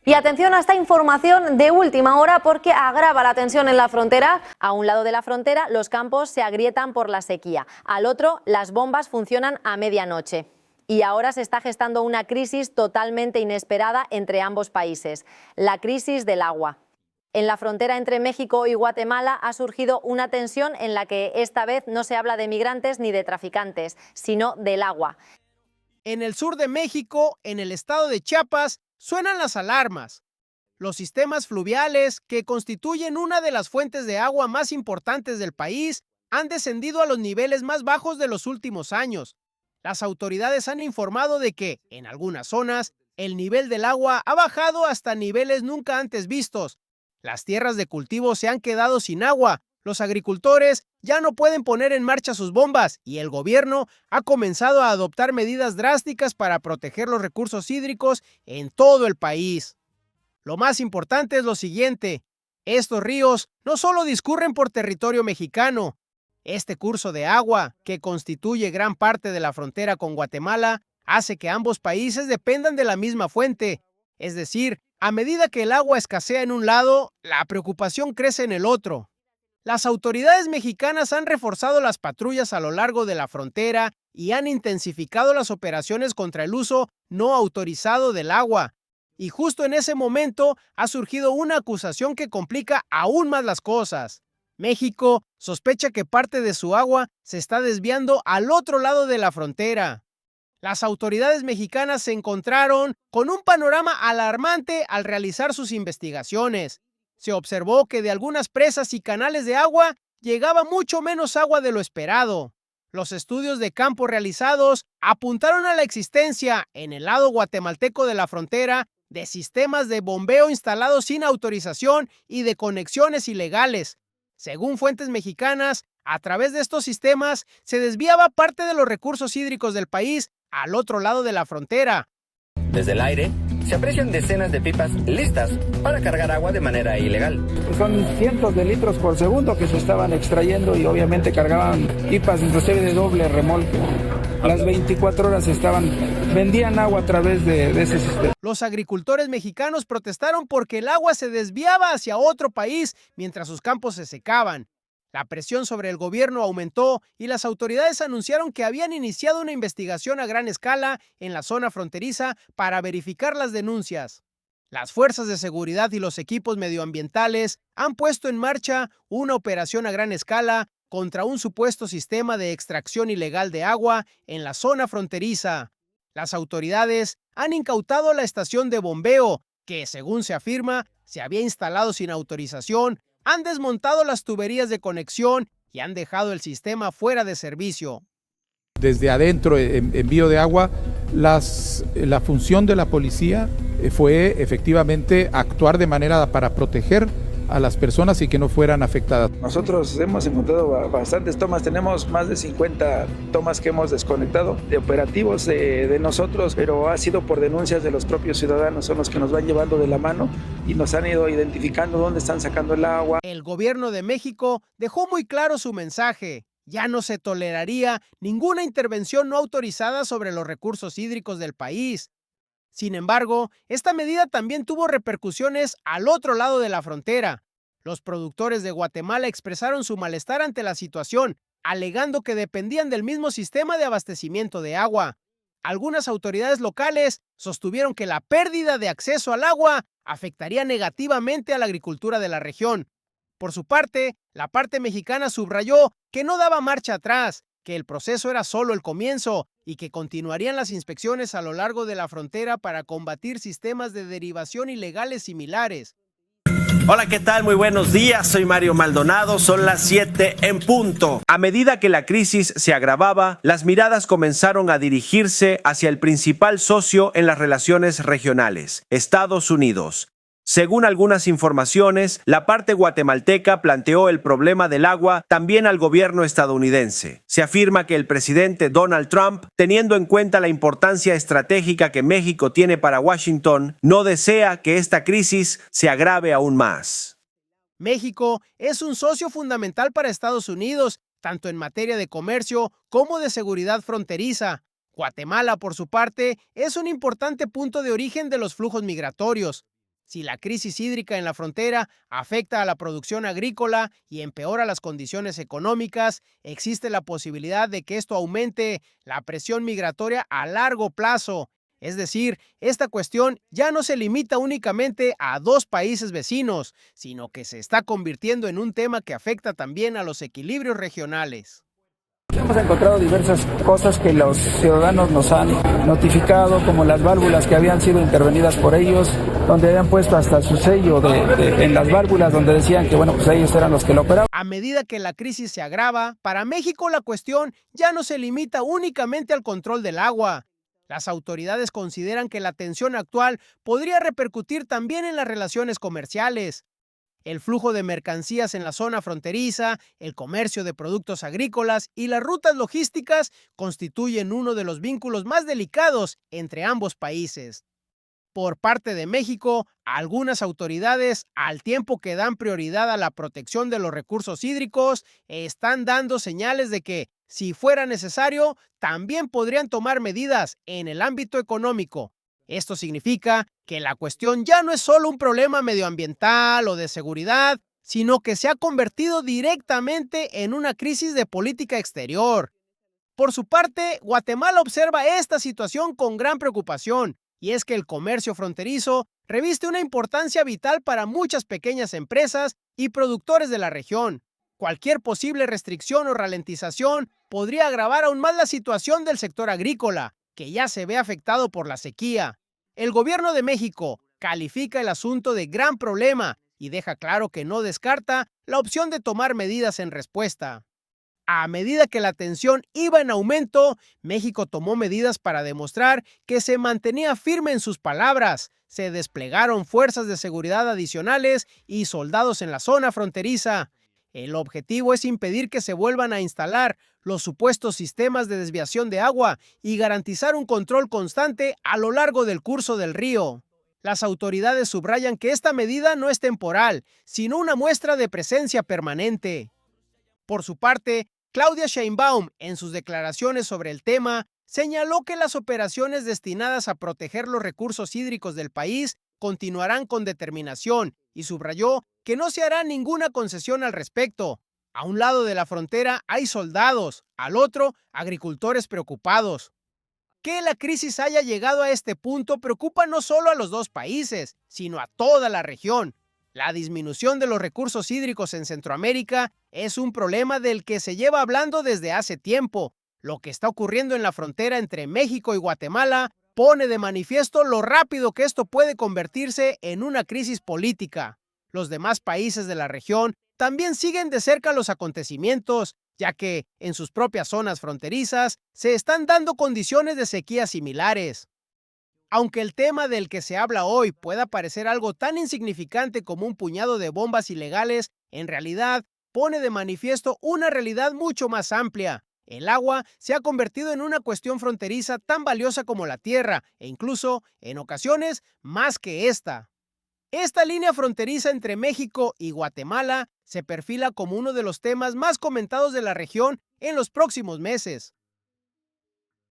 Y atención a esta información de última hora porque agrava la tensión en la frontera. A un lado de la frontera los campos se agrietan por la sequía, al otro las bombas funcionan a medianoche. Y ahora se está gestando una crisis totalmente inesperada entre ambos países, la crisis del agua. En la frontera entre México y Guatemala ha surgido una tensión en la que esta vez no se habla de migrantes ni de traficantes, sino del agua. En el sur de México, en el estado de Chiapas, suenan las alarmas. Los sistemas fluviales, que constituyen una de las fuentes de agua más importantes del país, han descendido a los niveles más bajos de los últimos años. Las autoridades han informado de que, en algunas zonas, el nivel del agua ha bajado hasta niveles nunca antes vistos. Las tierras de cultivo se han quedado sin agua, los agricultores ya no pueden poner en marcha sus bombas y el gobierno ha comenzado a adoptar medidas drásticas para proteger los recursos hídricos en todo el país. Lo más importante es lo siguiente: estos ríos no solo discurren por territorio mexicano. Este curso de agua, que constituye gran parte de la frontera con Guatemala, hace que ambos países dependan de la misma fuente. Es decir, a medida que el agua escasea en un lado, la preocupación crece en el otro. Las autoridades mexicanas han reforzado las patrullas a lo largo de la frontera y han intensificado las operaciones contra el uso no autorizado del agua. Y justo en ese momento ha surgido una acusación que complica aún más las cosas. México sospecha que parte de su agua se está desviando al otro lado de la frontera. Las autoridades mexicanas se encontraron con un panorama alarmante al realizar sus investigaciones. Se observó que de algunas presas y canales de agua llegaba mucho menos agua de lo esperado. Los estudios de campo realizados apuntaron a la existencia, en el lado guatemalteco de la frontera, de sistemas de bombeo instalados sin autorización y de conexiones ilegales. Según fuentes mexicanas, a través de estos sistemas se desviaba parte de los recursos hídricos del país al otro lado de la frontera. Desde el aire se aprecian decenas de pipas listas para cargar agua de manera ilegal. Son cientos de litros por segundo que se estaban extrayendo y obviamente cargaban pipas inclusive de doble remolque. Las 24 horas vendían agua a través de ese sistema. Los agricultores mexicanos protestaron porque el agua se desviaba hacia otro país mientras sus campos se secaban. La presión sobre el gobierno aumentó y las autoridades anunciaron que habían iniciado una investigación a gran escala en la zona fronteriza para verificar las denuncias. Las fuerzas de seguridad y los equipos medioambientales han puesto en marcha una operación a gran escala contra un supuesto sistema de extracción ilegal de agua en la zona fronteriza. Las autoridades han incautado la estación de bombeo, que, según se afirma, se había instalado sin autorización. Han desmontado las tuberías de conexión y han dejado el sistema fuera de servicio. Desde adentro, envío de agua, la función de la policía fue efectivamente actuar de manera para proteger a las personas y que no fueran afectadas. Nosotros hemos encontrado bastantes tomas, tenemos más de 50 tomas que hemos desconectado de operativos de nosotros, pero ha sido por denuncias de los propios ciudadanos, son los que nos van llevando de la mano y nos han ido identificando dónde están sacando el agua. El gobierno de México dejó muy claro su mensaje: ya no se toleraría ninguna intervención no autorizada sobre los recursos hídricos del país. Sin embargo, esta medida también tuvo repercusiones al otro lado de la frontera. Los productores de Guatemala expresaron su malestar ante la situación, alegando que dependían del mismo sistema de abastecimiento de agua. Algunas autoridades locales sostuvieron que la pérdida de acceso al agua afectaría negativamente a la agricultura de la región. Por su parte, la parte mexicana subrayó que no daba marcha atrás, que el proceso era solo el comienzo y que continuarían las inspecciones a lo largo de la frontera para combatir sistemas de derivación ilegales similares. Hola, ¿qué tal? Muy buenos días, soy Mario Maldonado, son las 7 en punto. A medida que la crisis se agravaba, las miradas comenzaron a dirigirse hacia el principal socio en las relaciones regionales, Estados Unidos. Según algunas informaciones, la parte guatemalteca planteó el problema del agua también al gobierno estadounidense. Se afirma que el presidente Donald Trump, teniendo en cuenta la importancia estratégica que México tiene para Washington, no desea que esta crisis se agrave aún más. México es un socio fundamental para Estados Unidos, tanto en materia de comercio como de seguridad fronteriza. Guatemala, por su parte, es un importante punto de origen de los flujos migratorios. Si la crisis hídrica en la frontera afecta a la producción agrícola y empeora las condiciones económicas, existe la posibilidad de que esto aumente la presión migratoria a largo plazo. Es decir, esta cuestión ya no se limita únicamente a dos países vecinos, sino que se está convirtiendo en un tema que afecta también a los equilibrios regionales. Hemos encontrado diversas cosas que los ciudadanos nos han notificado, como las válvulas que habían sido intervenidas por ellos, donde habían puesto hasta su sello en las válvulas, donde decían que pues ellos eran los que lo operaban. A medida que la crisis se agrava, para México la cuestión ya no se limita únicamente al control del agua. Las autoridades consideran que la tensión actual podría repercutir también en las relaciones comerciales. El flujo de mercancías en la zona fronteriza, el comercio de productos agrícolas y las rutas logísticas constituyen uno de los vínculos más delicados entre ambos países. Por parte de México, algunas autoridades, al tiempo que dan prioridad a la protección de los recursos hídricos, están dando señales de que, si fuera necesario, también podrían tomar medidas en el ámbito económico. Esto significa que la cuestión ya no es solo un problema medioambiental o de seguridad, sino que se ha convertido directamente en una crisis de política exterior. Por su parte, Guatemala observa esta situación con gran preocupación, y es que el comercio fronterizo reviste una importancia vital para muchas pequeñas empresas y productores de la región. Cualquier posible restricción o ralentización podría agravar aún más la situación del sector agrícola, que ya se ve afectado por la sequía. El gobierno de México califica el asunto de gran problema y deja claro que no descarta la opción de tomar medidas en respuesta. A medida que la tensión iba en aumento, México tomó medidas para demostrar que se mantenía firme en sus palabras. Se desplegaron fuerzas de seguridad adicionales y soldados en la zona fronteriza. El objetivo es impedir que se vuelvan a instalar los supuestos sistemas de desviación de agua y garantizar un control constante a lo largo del curso del río. Las autoridades subrayan que esta medida no es temporal, sino una muestra de presencia permanente. Por su parte, Claudia Sheinbaum, en sus declaraciones sobre el tema, señaló que las operaciones destinadas a proteger los recursos hídricos del país continuarán con determinación y subrayó que no se hará ninguna concesión al respecto. A un lado de la frontera hay soldados, al otro, agricultores preocupados. Que la crisis haya llegado a este punto preocupa no solo a los dos países, sino a toda la región. La disminución de los recursos hídricos en Centroamérica es un problema del que se lleva hablando desde hace tiempo. Lo que está ocurriendo en la frontera entre México y Guatemala pone de manifiesto lo rápido que esto puede convertirse en una crisis política. Los demás países de la región también siguen de cerca los acontecimientos, ya que en sus propias zonas fronterizas se están dando condiciones de sequía similares. Aunque el tema del que se habla hoy pueda parecer algo tan insignificante como un puñado de bombas ilegales, en realidad pone de manifiesto una realidad mucho más amplia. El agua se ha convertido en una cuestión fronteriza tan valiosa como la tierra, e incluso, en ocasiones, más que esta. Esta línea fronteriza entre México y Guatemala se perfila como uno de los temas más comentados de la región en los próximos meses.